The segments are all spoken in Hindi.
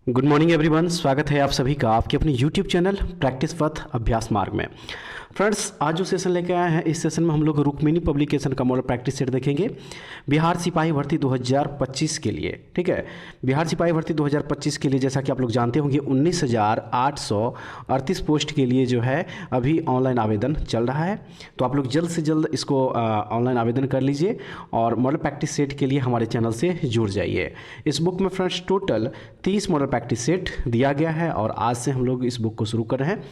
गुड मॉर्निंग एवरीवन, स्वागत है आप सभी का आपके अपने यूट्यूब चैनल प्रैक्टिस पथ अभ्यास मार्ग में। फ्रेंड्स, आज जो सेशन लेके आए हैं, इस सेशन में हम लोग रुक्मिणी पब्लिकेशन का मॉडल प्रैक्टिस सेट देखेंगे बिहार सिपाही भर्ती 2025 के लिए। ठीक है, बिहार सिपाही भर्ती 2025 के लिए जैसा कि आप लोग जानते होंगे 19,838 पोस्ट के लिए जो है अभी ऑनलाइन आवेदन चल रहा है। तो आप लोग जल्द से जल्द इसको ऑनलाइन आवेदन कर लीजिए और मॉडल प्रैक्टिस सेट के लिए हमारे चैनल से जुड़ जाइए। इस बुक में friends total 30 model practice set दिया गया है और आज से हम लोग इस बुक को शुरू कर रहे हैं।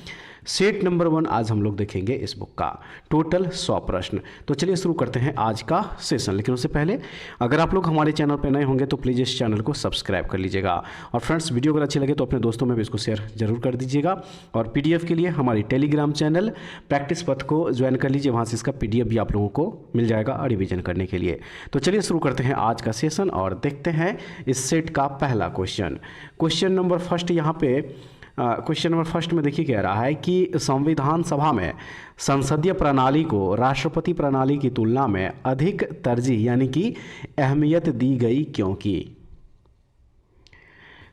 सेट नंबर 1 आज हम लोग देखेंगे इस बुक का, टोटल 100 प्रश्न। तो चलिए शुरू करते हैं आज का सेशन। लेकिन उससे पहले अगर आप लोग हमारे चैनल पर नए होंगे तो प्लीज़ इस चैनल को सब्सक्राइब कर लीजिएगा और फ्रेंड्स वीडियो अगर अच्छी लगे तो अपने दोस्तों में भी इसको शेयर जरूर कर दीजिएगा। और पीडीएफ के लिए हमारी टेलीग्राम चैनल प्रैक्टिस पथ को ज्वाइन कर लीजिए, वहाँ से इसका पीडीएफ भी आप लोगों को मिल जाएगा रिवीजन करने के लिए। तो चलिए शुरू करते हैं आज का सेशन और देखते हैं इस सेट का पहला क्वेश्चन। क्वेश्चन नंबर फर्स्ट यहाँ पे क्वेश्चन नंबर फर्स्ट में देखिए कह रहा है कि संविधान सभा में संसदीय प्रणाली को राष्ट्रपति प्रणाली की तुलना में अधिक तरजीह यानी कि अहमियत दी गई क्योंकि।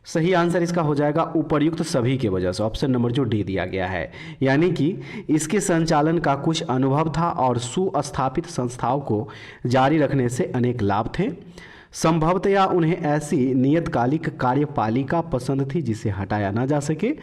सही आंसर इसका हो जाएगा उपर्युक्त सभी के वजह से, ऑप्शन नंबर जो डी दिया गया है। यानी कि इसके संचालन का कुछ अनुभव था और सुस्थापित संस्थाओं को जारी रखने से अनेक लाभ थे। संभवतया उन्हें ऐसी नियतकालिक कार्यपालिका पसंद थी जिसे हटाया ना जा सके।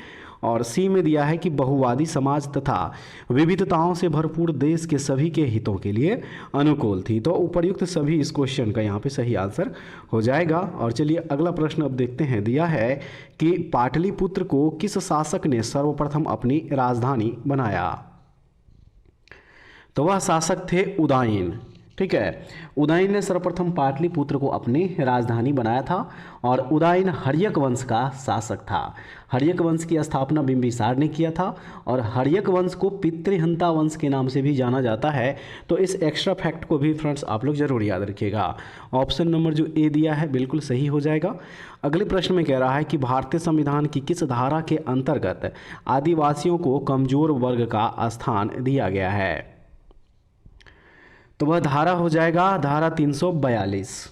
और सी में दिया है कि बहुवादी समाज तथा विविधताओं से भरपूर देश के सभी के हितों के लिए अनुकूल थी। तो उपर्युक्त सभी इस क्वेश्चन का यहाँ पे सही आंसर हो जाएगा। और चलिए अगला प्रश्न अब देखते हैं। दिया है कि पाटलिपुत्र को किस शासक ने सर्वप्रथम अपनी राजधानी बनाया। तो वह शासक थे उदयन। ठीक है, उदयन ने सर्वप्रथम पाटलिपुत्र को अपनी राजधानी बनाया था और उदयन हर्यक वंश का शासक था। हर्यक वंश की स्थापना बिंबिसार ने किया था और हर्यक वंश को पितृहंता वंश के नाम से भी जाना जाता है। तो इस एक्स्ट्रा फैक्ट को भी फ्रेंड्स आप लोग जरूर याद रखिएगा। ऑप्शन नंबर जो ए दिया है बिल्कुल सही हो जाएगा। अगले प्रश्न में कह रहा है कि भारतीय संविधान की किस धारा के अंतर्गत आदिवासियों को कमजोर वर्ग का स्थान दिया गया है। तो वह धारा हो जाएगा धारा 342।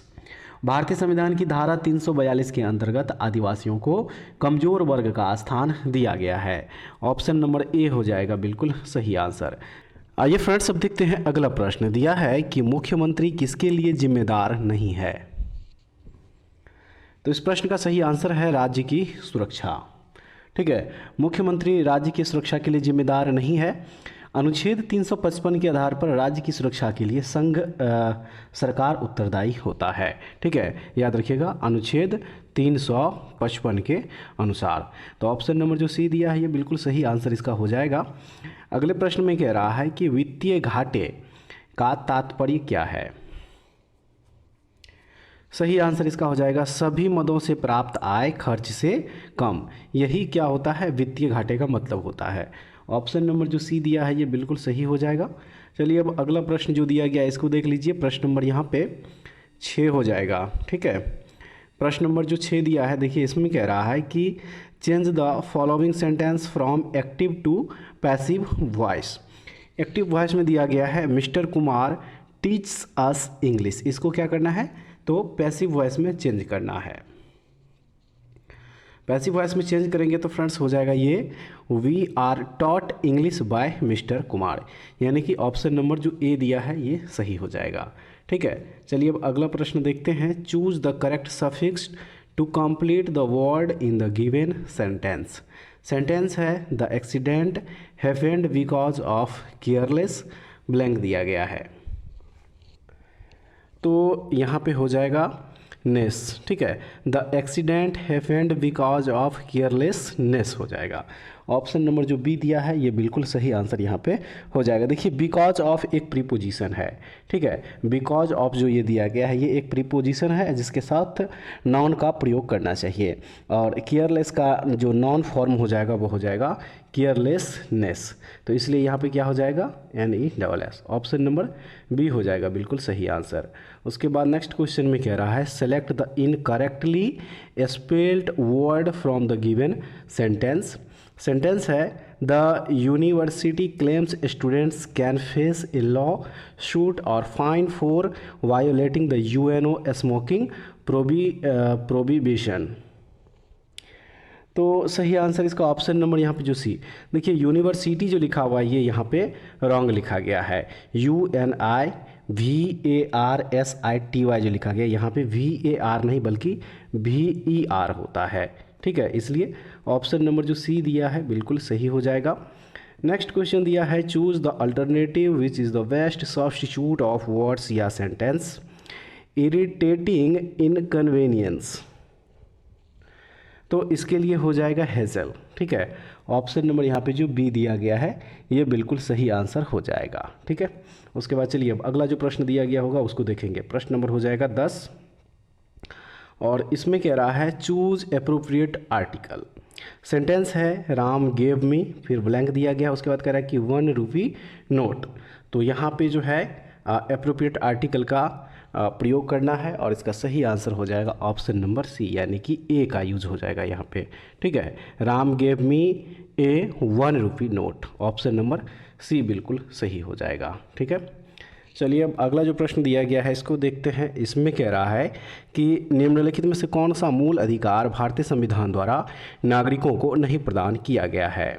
भारतीय संविधान की धारा 342 के अंतर्गत आदिवासियों को कमजोर वर्ग का स्थान दिया गया है। ऑप्शन नंबर ए हो जाएगा बिल्कुल सही आंसर। आइए फ्रेंड्स अब देखते हैं अगला प्रश्न। दिया है कि मुख्यमंत्री किसके लिए जिम्मेदार नहीं है। तो इस प्रश्न का सही आंसर है राज्य की सुरक्षा। ठीक है, मुख्यमंत्री राज्य की सुरक्षा के लिए जिम्मेदार नहीं है। अनुच्छेद 355 के आधार पर राज्य की सुरक्षा के लिए संघ सरकार उत्तरदायी होता है। ठीक है, याद रखिएगा अनुच्छेद 355 के अनुसार। तो ऑप्शन नंबर जो सी दिया है ये बिल्कुल सही आंसर इसका हो जाएगा। अगले प्रश्न में कह रहा है कि वित्तीय घाटे का तात्पर्य क्या है। सही आंसर इसका हो जाएगा सभी मदों से प्राप्त आय खर्च से कम। यही क्या होता है, वित्तीय घाटे का मतलब होता है। ऑप्शन नंबर जो सी दिया है ये बिल्कुल सही हो जाएगा। चलिए अब अगला प्रश्न जो दिया गया इसको देख लीजिए। प्रश्न नंबर यहाँ पे 6 हो जाएगा। ठीक है, प्रश्न नंबर जो 6 दिया है देखिए इसमें कह रहा है कि change the following sentence from active to passive voice. Active voice में दिया गया है mister Kumar teaches us English. इसको क्या करना है, तो पैसिव वॉइस में चेंज करना है। पैसिव वॉइस में चेंज करेंगे तो फ्रेंड्स हो जाएगा ये we are taught English by mister Kumar. यानी कि ऑप्शन नंबर जो ए दिया है ये सही हो जाएगा। ठीक है, चलिए अब अगला प्रश्न देखते हैं। Choose the correct suffix to complete the word in the given sentence. Sentence है the accident happened because of careless blank दिया गया है। तो यहाँ पे हो जाएगा नेस। ठीक है, the accident happened because of carelessness हो जाएगा। ऑप्शन नंबर जो बी दिया है ये बिल्कुल सही आंसर यहाँ पे हो जाएगा। देखिए बिकॉज ऑफ एक प्रीपोजिशन है। ठीक है, बिकॉज ऑफ जो ये दिया गया है ये एक प्रीपोजिशन है जिसके साथ नाउन का प्रयोग करना चाहिए। और केयरलेस का जो नॉन फॉर्म हो जाएगा वो हो जाएगा केयरलेसनेस। तो इसलिए यहाँ पे क्या हो जाएगा NESS। ऑप्शन नंबर बी हो जाएगा बिल्कुल सही आंसर। उसके बाद नेक्स्ट क्वेश्चन में कह रहा है select the incorrectly spelled word from the given sentence. Sentence है the university claims students can face a lawsuit और fine for violating the UNO smoking prohibition. तो सही आंसर इसका ऑप्शन नंबर यहाँ पे जो सी, देखिए यूनिवर्सिटी जो लिखा हुआ है ये यहाँ पे रॉन्ग लिखा गया है। UNIVARSITY जो लिखा गया यहाँ पे VAR नहीं बल्कि VER होता है। ठीक है, इसलिए ऑप्शन नंबर जो सी दिया है बिल्कुल सही हो जाएगा। नेक्स्ट क्वेश्चन दिया है choose the alternative which is the best substitute of words या सेंटेंस इरिटेटिंग इनकन्वीनियंस। तो इसके लिए हो जाएगा हेज़ल। ठीक है, ऑप्शन नंबर यहाँ पे जो बी दिया गया है ये बिल्कुल सही आंसर हो जाएगा। ठीक है, उसके बाद चलिए अब अगला जो प्रश्न दिया गया होगा उसको देखेंगे। प्रश्न नंबर हो जाएगा 10 और इसमें कह रहा है चूज एप्रोप्रिएट आर्टिकल। सेंटेंस है राम गेव मी, फिर ब्लैंक दिया गया, उसके बाद कह रहा है कि 1 रुपी नोट। तो यहाँ पे जो है एप्रोप्रिएट आर्टिकल का प्रयोग करना है और इसका सही आंसर हो जाएगा ऑप्शन नंबर सी यानी कि ए का यूज हो जाएगा यहाँ पे। ठीक है, Ram gave me a 1 rupee note, option number C बिल्कुल सही हो जाएगा। ठीक है, चलिए अब अगला जो प्रश्न दिया गया है इसको देखते हैं। इसमें कह रहा है कि निम्नलिखित में से कौन सा मूल अधिकार भारतीय संविधान द्वारा नागरिकों को नहीं प्रदान किया गया है।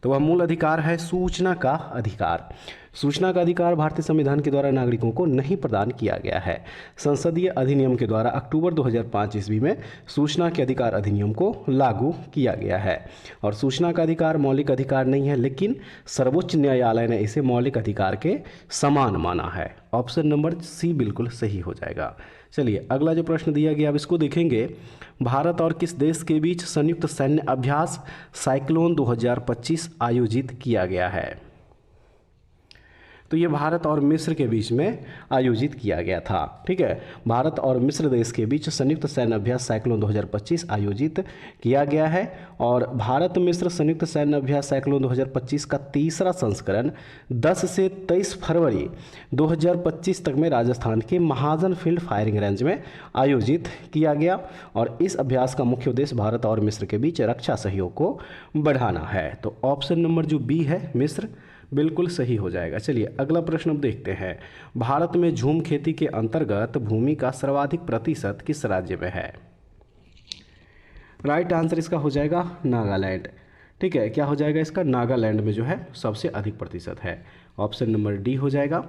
तो वह मूल अधिकार है सूचना का अधिकार। सूचना का अधिकार भारतीय संविधान के द्वारा नागरिकों को नहीं प्रदान किया गया है। संसदीय अधिनियम के द्वारा अक्टूबर 2005 ईस्वी में सूचना के अधिकार अधिनियम को लागू किया गया है और सूचना का अधिकार मौलिक अधिकार नहीं है, लेकिन सर्वोच्च न्यायालय ने इसे मौलिक अधिकार के समान माना है। ऑप्शन नंबर सी बिल्कुल सही हो जाएगा। चलिए अगला जो प्रश्न दिया गया अब इसको देखेंगे। भारत और किस देश के बीच संयुक्त सैन्य अभ्यास साइक्लोन 2025 आयोजित किया गया है। तो ये भारत और मिस्र के बीच में आयोजित किया गया था। ठीक है, भारत और मिस्र देश के बीच संयुक्त सैन्य अभ्यास साइक्लोन 2025 आयोजित किया गया है और भारत मिस्र संयुक्त सैन्य अभ्यास साइक्लोन 2025 का तीसरा संस्करण 10 से 23 फरवरी 2025 तक में राजस्थान के महाजन फील्ड फायरिंग रेंज में आयोजित किया गया और इस अभ्यास का मुख्य उद्देश्य भारत और मिस्र के बीच रक्षा सहयोग को बढ़ाना है। तो ऑप्शन नंबर जो बी है मिस्र बिल्कुल सही हो जाएगा। चलिए अगला प्रश्न अब देखते हैं। भारत में झूम खेती के अंतर्गत भूमि का सर्वाधिक प्रतिशत किस राज्य में है। राइट आंसर इसका हो जाएगा नागालैंड। ठीक है, क्या हो जाएगा इसका, नागालैंड में जो है सबसे अधिक प्रतिशत है। ऑप्शन नंबर डी हो जाएगा।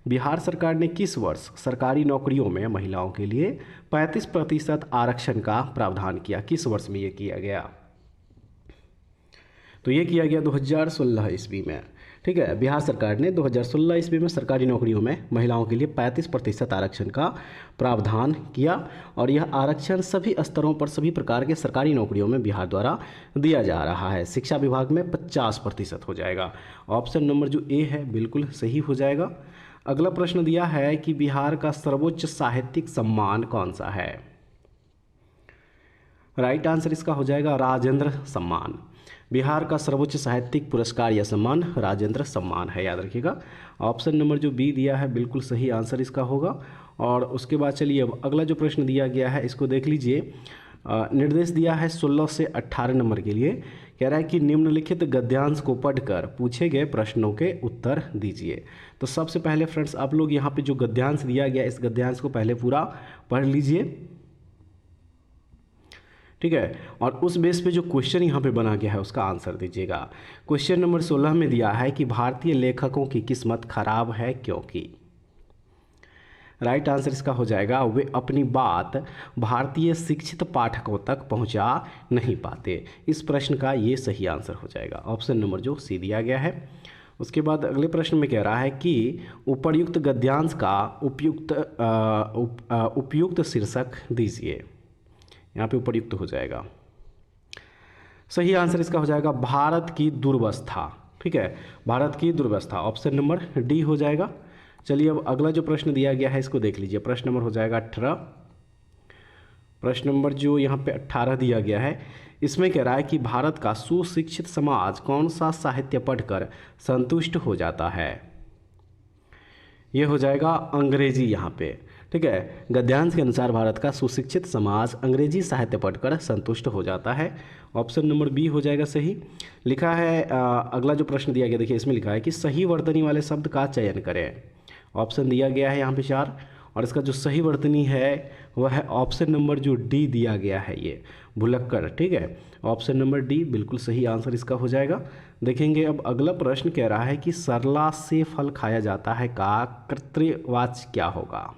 बिहार सरकार ने किस वर्ष सरकारी नौकरियों में महिलाओं के लिए 35% आरक्षण का प्रावधान किया, किस वर्ष में ये किया गया। तो ये किया गया 2016 ईस्वी में। ठीक है, बिहार सरकार ने 2016 ईस्वी में सरकारी नौकरियों में महिलाओं के लिए 35% आरक्षण का प्रावधान किया और यह आरक्षण सभी स्तरों पर सभी प्रकार के सरकारी नौकरियों में बिहार द्वारा दिया जा रहा है। शिक्षा विभाग में 50% हो जाएगा। ऑप्शन नंबर जो ए है बिल्कुल सही हो जाएगा। अगला प्रश्न दिया है कि बिहार का सर्वोच्च साहित्यिक सम्मान कौन सा है। राइट आंसर इसका हो जाएगा राजेंद्र सम्मान। बिहार का सर्वोच्च साहित्यिक पुरस्कार या सम्मान राजेंद्र सम्मान है, याद रखिएगा। ऑप्शन नंबर जो बी दिया है बिल्कुल सही आंसर इसका होगा। और उसके बाद चलिए अब अगला जो प्रश्न दिया गया है इसको देख लीजिए। निर्देश दिया है 16 से 18 नंबर के लिए। कह रहा है कि निम्नलिखित गद्यांश को पढ़कर पूछे गए प्रश्नों के उत्तर दीजिए। तो सबसे पहले फ्रेंड्स आप लोग यहाँ पे जो गद्यांश दिया गया इस गद्यांश को पहले पूरा पढ़ लीजिए। ठीक है, और उस बेस पे जो क्वेश्चन यहाँ पे बना गया है उसका आंसर दीजिएगा। क्वेश्चन नंबर 16 में दिया है कि भारतीय लेखकों की किस्मत खराब है क्योंकि। राइट आंसर इसका हो जाएगा वे अपनी बात भारतीय शिक्षित पाठकों तक पहुँचा नहीं पाते। इस प्रश्न का ये सही आंसर हो जाएगा। ऑप्शन नंबर जो सी दिया गया है। उसके बाद अगले प्रश्न में कह रहा है कि उपर्युक्त गद्यांश का उपयुक्त शीर्षक दीजिए। यहाँ पे उपर्युक्त हो जाएगा। सही आंसर इसका हो जाएगा भारत की दुर्वस्था। ठीक है, भारत की दुर्वस्था, ऑप्शन नंबर डी हो जाएगा। चलिए अब अगला जो प्रश्न दिया गया है इसको देख लीजिए। प्रश्न नंबर हो जाएगा 18। प्रश्न नंबर जो यहाँ पे 18 दिया गया है इसमें कह रहा है कि भारत का सुशिक्षित समाज कौन सा साहित्य पढ़कर संतुष्ट हो जाता है। ये हो जाएगा अंग्रेजी यहाँ पे। ठीक है, गद्यांश के अनुसार भारत का सुशिक्षित समाज अंग्रेजी साहित्य पढ़कर संतुष्ट हो जाता है। ऑप्शन नंबर बी हो जाएगा सही। लिखा है अगला जो प्रश्न दिया गया देखिए इसमें लिखा है कि सही वर्तनी वाले शब्द का चयन करें। ऑप्शन दिया गया है यहाँ पे 4। और इसका जो सही वर्तनी है वह है ऑप्शन नंबर जो डी दिया गया है, ये भुलक्कड़। ठीक है, ऑप्शन नंबर डी बिल्कुल सही आंसर इसका हो जाएगा। देखेंगे अब अगला प्रश्न कह रहा है कि सरला से फल खाया जाता है का कृत्यवाच्य क्या होगा।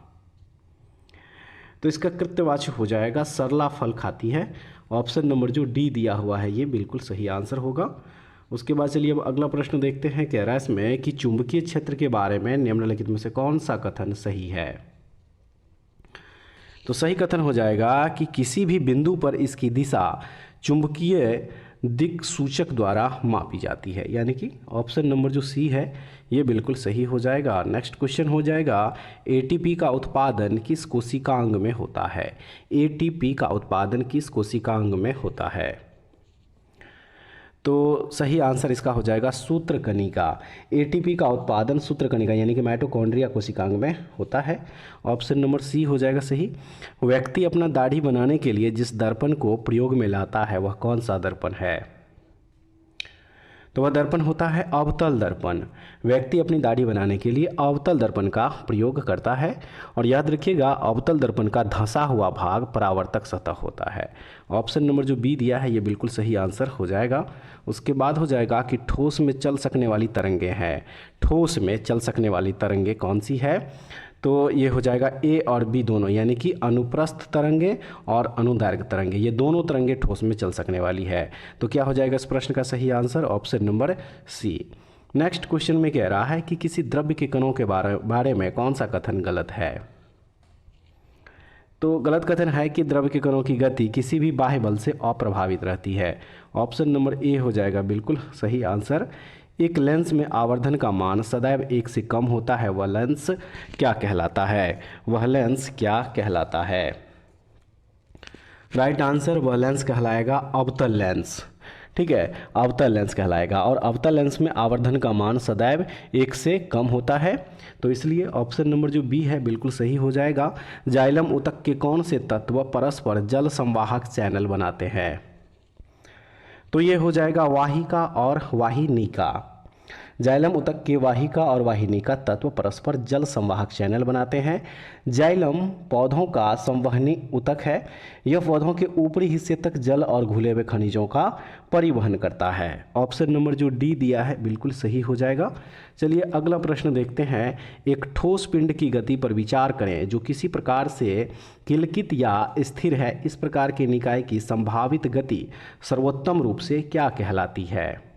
तो इसका कृत्यवाच्य हो जाएगा सरला फल खाती है। ऑप्शन नंबर जो डी दिया हुआ है ये बिल्कुल सही आंसर होगा। उसके बाद चलिए अब अगला प्रश्न देखते हैं। कह रहा है इसमें कि चुंबकीय क्षेत्र के बारे में निम्नलिखित में से कौन सा कथन सही है। तो सही कथन हो जाएगा कि किसी भी बिंदु पर इसकी दिशा चुंबकीय दिक्सूचक द्वारा मापी जाती है, यानी कि ऑप्शन नंबर जो सी है ये बिल्कुल सही हो जाएगा। नेक्स्ट क्वेश्चन हो जाएगा एटीपी का उत्पादन किस कोशिकांग में होता है। एटीपी का उत्पादन किस कोशिकांग में होता है। तो सही आंसर इसका हो जाएगा सूत्रकणिका। एटीपी का उत्पादन सूत्रकणिका यानी कि माइटोकॉन्ड्रिया कोशिकांग में होता है। ऑप्शन नंबर सी हो जाएगा सही। व्यक्ति अपना दाढ़ी बनाने के लिए जिस दर्पण को प्रयोग में लाता है वह कौन सा दर्पण है। तो वह दर्पण होता है अवतल दर्पण। व्यक्ति अपनी दाढ़ी बनाने के लिए अवतल दर्पण का प्रयोग करता है। और याद रखिएगा अवतल दर्पण का धंसा हुआ भाग परावर्तक सतह होता है। ऑप्शन नंबर जो बी दिया है ये बिल्कुल सही आंसर हो जाएगा। उसके बाद हो जाएगा कि ठोस में चल सकने वाली तरंगें हैं। ठोस में चल सकने वाली तरंगें कौन सी है। तो ये हो जाएगा ए और बी दोनों, यानी कि अनुप्रस्थ तरंगे और अनुदैर्घ्य तरंगे, ये दोनों तरंगे ठोस में चल सकने वाली है। तो क्या हो जाएगा इस प्रश्न का सही answer option number C. Next question में कह रहा है कि किसी द्रव्य के कणों के बारे में कौन सा कथन गलत है। तो गलत कथन है कि द्रव्य के कणों की गति किसी भी बाह्य बल से अप्रभावित रहती है। ऑप्शन नंबर ए हो जाएगा बिल्कुल सही आंसर। एक लेंस में आवर्धन का मान सदैव 1 से कम होता है, वह लेंस क्या कहलाता है। वह लेंस क्या कहलाता है। राइट आंसर वह लेंस कहलाएगा अवतल लेंस। ठीक है, अवतल लेंस कहलाएगा। और अवतल लेंस में आवर्धन का मान सदैव 1 से कम होता है। तो इसलिए ऑप्शन नंबर जो बी है बिल्कुल सही हो जाएगा। जाइलम ऊतक के कौन से तत्व परस्पर जल संवाहक चैनल बनाते हैं। तो ये हो जाएगा वाहिका और वाहिनिका। जाइलम ऊतक के वाहिका और वाहिनिका तत्व परस्पर जल संवाहक चैनल बनाते हैं। जाइलम पौधों का संवहनी ऊतक है। यह पौधों के ऊपरी हिस्से तक जल और घुले हुए खनिजों का परिवहन करता है। ऑप्शन नंबर जो डी दिया है बिल्कुल सही हो जाएगा। चलिए अगला प्रश्न देखते हैं। एक ठोस पिंड की गति पर विचार करें जो किसी प्रकार से किलकित या स्थिर है। इस प्रकार के निकाय की संभावित गति सर्वोत्तम रूप से क्या कहलाती है।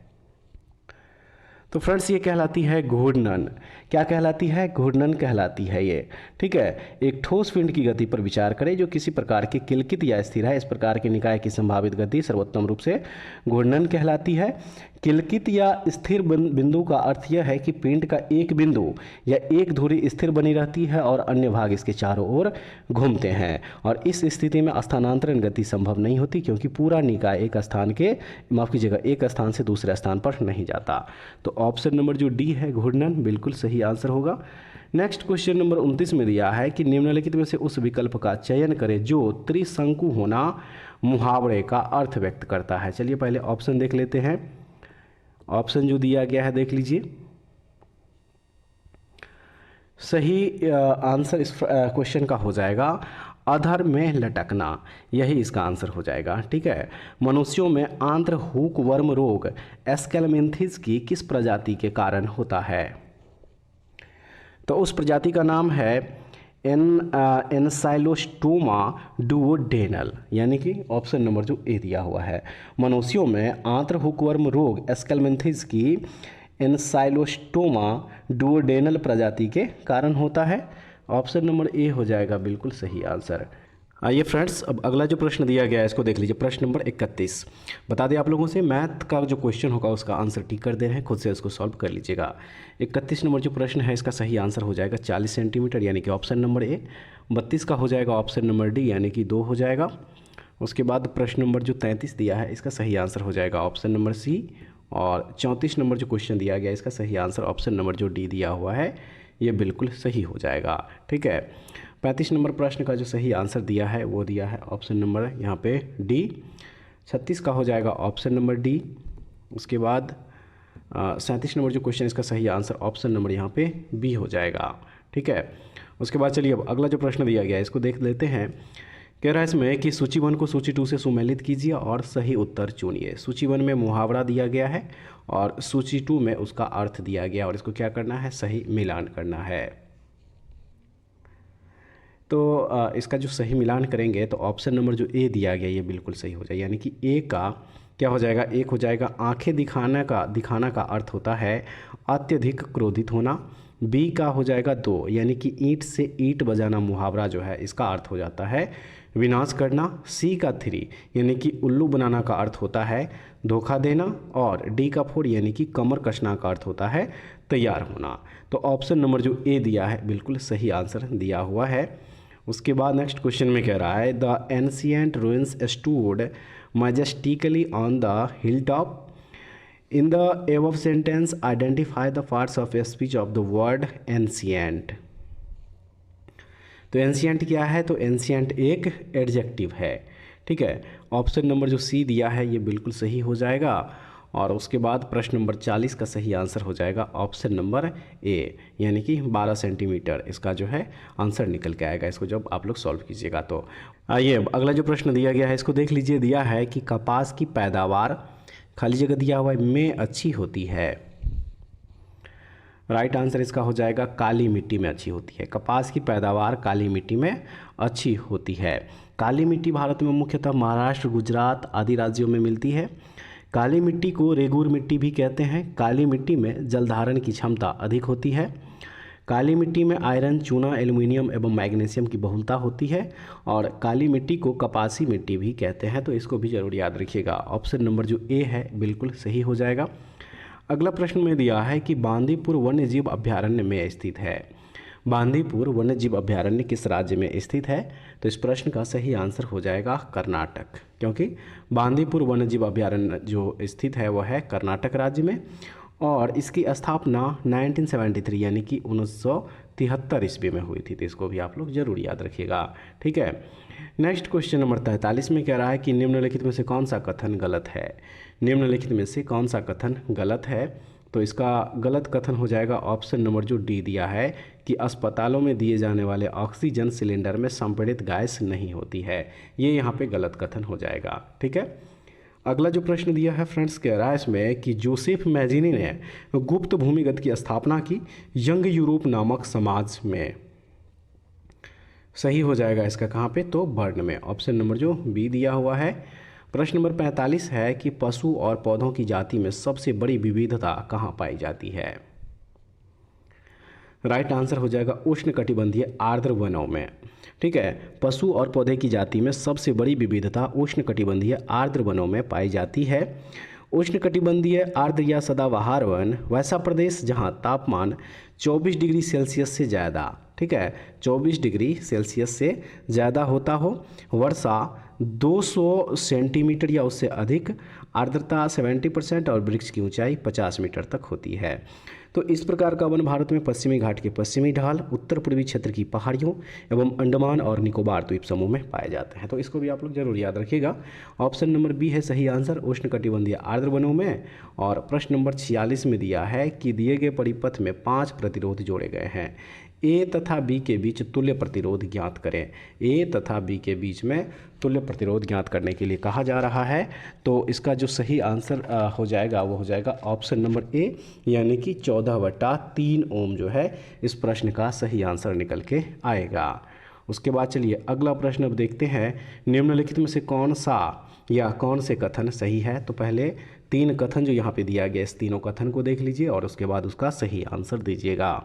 तो फ्रेंड्स ये कहलाती है घूर्णन। क्या कहलाती है। घूर्णन कहलाती है ये। ठीक है, एक ठोस पिंड की गति पर विचार करें जो किसी प्रकार के किलकित या स्थिर है। इस प्रकार के निकाय की संभावित गति सर्वोत्तम रूप से घूर्णन कहलाती है। किलकित या स्थिर बिंदु का अर्थ यह है कि पिंड का एक बिंदु या एक धुरी स्थिर बनी रहती है और अन्य भाग इसके चारों ओर घूमते हैं। और इस स्थिति में स्थानांतरण गति संभव नहीं होती क्योंकि पूरा निकाय एक स्थान से दूसरे स्थान पर नहीं जाता। तो ऑप्शन नंबर जो डी है घूर्णन बिल्कुल सही आंसर होगा। नेक्स्ट क्वेश्चन नंबर 29 में दिया है कि निम्नलिखित में से उस विकल्प का चयन करें जो त्रिशंकु होना मुहावरे का अर्थ व्यक्त करता है। चलिए पहले ऑप्शन देख लेते हैं। ऑप्शन जो दिया गया है देख लीजिए। सही आंसर इस क्वेश्चन का हो जाएगा अधर में लटकना, यही इसका आंसर हो जाएगा। ठीक है, मनुष्यों में आंत्र हुक वर्म रोग एस्केलमेंथिस की किस प्रजाति के कारण होता है। तो उस प्रजाति का नाम है एनसाइलोस्टोमा डुओडेनल, यानी कि ऑप्शन नंबर जो ए दिया हुआ है। मनुष्यों में आंत्र हुकवर्म रोग एस्केलमेंथिस की एनसाइलोस्टोमा डुओडेनल प्रजाति के कारण होता है। ऑप्शन नंबर ए हो जाएगा बिल्कुल सही आंसर। आइए फ्रेंड्स अब अगला जो प्रश्न दिया गया है इसको देख लीजिए। प्रश्न नंबर 31 बता दें आप लोगों से मैथ का जो क्वेश्चन होगा उसका आंसर टिक कर दे रहे हैं, खुद से उसको सॉल्व कर लीजिएगा। 31 नंबर जो प्रश्न है इसका सही आंसर हो जाएगा 40 सेंटीमीटर, यानी कि ऑप्शन नंबर ए। 32 का हो जाएगा ऑप्शन नंबर डी, यानी कि 2 हो जाएगा। उसके बाद प्रश्न नंबर जो 33 दिया है इसका सही आंसर हो जाएगा ऑप्शन नंबर सी। और 34 नंबर जो क्वेश्चन दिया गया इसका सही आंसर ऑप्शन नंबर जो डी दिया हुआ है ये बिल्कुल सही हो जाएगा। ठीक है, 35 नंबर प्रश्न का जो सही आंसर दिया है वो दिया है ऑप्शन नंबर यहाँ पे डी। 36 का हो जाएगा ऑप्शन नंबर डी। उसके बाद 37 नंबर जो क्वेश्चन इसका सही आंसर ऑप्शन नंबर यहाँ पे बी हो जाएगा। ठीक है, उसके बाद चलिए अब अगला जो प्रश्न दिया गया है इसको देख लेते हैं। कह रहा है इसमें कि सूची 1 को सूची 2 से सुमेलित कीजिए और सही उत्तर चुनिए। सूची 1 में मुहावरा दिया गया है और सूची 2 में उसका अर्थ दिया गया और इसको क्या करना है, सही मिलान करना है। तो इसका जो सही मिलान करेंगे तो ऑप्शन नंबर जो ए दिया गया ये बिल्कुल सही हो जाएगा, यानी कि ए का क्या हो जाएगा, एक हो जाएगा आंखें दिखाना का अर्थ होता है अत्यधिक क्रोधित होना। बी का हो जाएगा 2, यानी कि ईंट से ईंट बजाना मुहावरा जो है इसका अर्थ हो जाता है विनाश करना। सी का 3, यानी कि उल्लू बनाना का अर्थ होता है धोखा देना। और डी का 4, यानी कि कमर कसना का अर्थ होता है तैयार होना। तो ऑप्शन नंबर जो ए दिया है बिल्कुल सही आंसर दिया हुआ है। उसके बाद नेक्स्ट क्वेश्चन में कह रहा है the ancient ruins stood majestically on the hilltop. In the above sentence, identify the parts of a speech of the word ancient. तो एंशियंट क्या है, तो एंशियंट एक एडजेक्टिव है, ठीक है। ऑप्शन नंबर जो सी दिया है ये बिल्कुल सही हो जाएगा। और उसके बाद प्रश्न नंबर 40 का सही आंसर हो जाएगा ऑप्शन नंबर ए, यानी कि 12 सेंटीमीटर इसका जो है आंसर निकल के आएगा इसको जब आप लोग सॉल्व कीजिएगा। तो आइए अब अगला जो प्रश्न दिया गया है इसको देख लीजिए। दिया है कि कपास की पैदावार, खाली जगह दिया हुआ है, में अच्छी होती है। राइट आंसर इसका हो जाएगा काली मिट्टी में अच्छी होती है। कपास की पैदावार काली मिट्टी में अच्छी होती है। काली मिट्टी भारत में मुख्यतः महाराष्ट्र, गुजरात आदि राज्यों में मिलती है। काली मिट्टी को रेगूर मिट्टी भी कहते हैं। काली मिट्टी में जल धारण की क्षमता अधिक होती है। काली मिट्टी में आयरन, चूना, एल्युमिनियम एवं मैग्नीशियम की बहुलता होती है। और काली मिट्टी को कपासी मिट्टी भी कहते हैं, तो इसको भी जरूर याद रखिएगा। ऑप्शन नंबर जो ए है बिल्कुल सही हो जाएगा। अगला प्रश्न में दिया है कि बांदीपुर वन्यजीव अभ्यारण्य में स्थित है। बांदीपुर वन्यजीव अभ्यारण्य किस राज्य में स्थित है, तो इस प्रश्न का सही आंसर हो जाएगा कर्नाटक, क्योंकि बांदीपुर वन्यजीव अभ्यारण्य जो स्थित है वह है कर्नाटक राज्य में। और इसकी स्थापना 1973 यानी कि 1973 ईस्वी में हुई थी, तो इसको भी आप लोग जरूर याद रखिएगा, ठीक है। नेक्स्ट क्वेश्चन नंबर 43 में कह रहा है कि निम्नलिखित में से कौन सा कथन गलत है। निम्नलिखित में से कौन सा कथन गलत है, तो इसका गलत कथन हो जाएगा ऑप्शन नंबर जो डी दिया है कि अस्पतालों में दिए जाने वाले ऑक्सीजन सिलेंडर में संपीड़ित गैस नहीं होती है। ये यहाँ पे गलत कथन हो जाएगा, ठीक है। अगला जो प्रश्न दिया है फ्रेंड्स कह रहा है इसमें कि जोसेफ मैजिनी ने गुप्त भूमिगत की स्थापना की यंग यूरोप नामक समाज में। सही हो जाएगा इसका कहाँ पे, तो बर्न में। ऑप्शन नंबर जो बी दिया हुआ है। प्रश्न नंबर 45 है कि पशु और पौधों की जाति में सबसे बड़ी विविधता कहाँ पाई जाती है। राइट आंसर हो जाएगा उष्णकटिबंधीय आर्द्र वनों में, ठीक है। पशु और पौधे की जाति में सबसे बड़ी विविधता उष्णकटिबंधीय आर्द्र वनों में पाई जाती है। उष्णकटिबंधीय आर्द्र या सदाबहार वन वैसा प्रदेश जहां तापमान 24 डिग्री सेल्सियस से ज़्यादा, ठीक है, 24 डिग्री सेल्सियस से ज़्यादा होता हो, वर्षा 200 सेंटीमीटर या उससे अधिक, आर्द्रता 70% और वृक्ष की ऊंचाई 50 मीटर तक होती है। तो इस प्रकार का वन भारत में पश्चिमी घाट के पश्चिमी ढाल, उत्तर पूर्वी क्षेत्र की पहाड़ियों एवं अंडमान और निकोबार द्वीप समूह में पाए जाते हैं। तो इसको भी आप लोग जरूर याद रखिएगा। ऑप्शन नंबर बी है सही आंसर उष्णकटिबंधीय आर्द्र वनों में। और प्रश्न नंबर 46 में दिया है कि दिए गए परिपथ में 5 प्रतिरोध जोड़े गए हैं, ए तथा बी के बीच तुल्य प्रतिरोध ज्ञात करें। ए तथा बी के बीच में तुल्य प्रतिरोध ज्ञात करने के लिए कहा जा रहा है, तो इसका जो सही आंसर हो जाएगा वो हो जाएगा ऑप्शन नंबर ए, यानी कि 14/3 ओम जो है इस प्रश्न का सही आंसर निकल के आएगा। उसके बाद चलिए अगला प्रश्न अब देखते हैं, निम्नलिखित में से कौन सा या कौन से कथन सही है। तो पहले 3 कथन जो यहाँ पे दिया गया इस तीनों कथन को देख लीजिए और उसके बाद उसका सही आंसर दीजिएगा।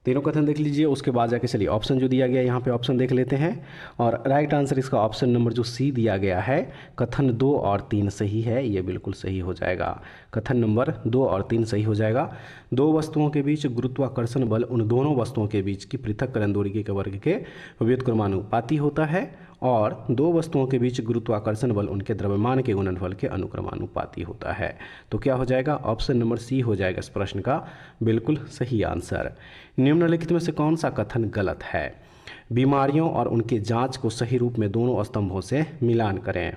तीनों कथन देख लीजिए, उसके बाद जाके चलिए ऑप्शन जो दिया गया यहाँ पे ऑप्शन देख लेते हैं। और राइट आंसर इसका ऑप्शन नंबर जो सी दिया गया है, कथन 2 और 3 सही है, ये बिल्कुल सही हो जाएगा। कथन नंबर 2 और 3 सही हो जाएगा। 2 वस्तुओं के बीच गुरुत्वाकर्षण बल उन दोनों वस्तुओं के बीच की पृथक्करण दूरी के वर्ग के व्युत्क्रमानुपाती होता है, और 2 वस्तुओं के बीच गुरुत्वाकर्षण बल उनके द्रव्यमान के गुणनफल के अनुक्रमानुपाती होता है। तो क्या हो जाएगा, ऑप्शन नंबर सी हो जाएगा इस प्रश्न का बिल्कुल सही आंसर। निम्नलिखित में से कौन सा कथन गलत है। बीमारियों और उनके जांच को सही रूप में दोनों स्तंभों से मिलान करें।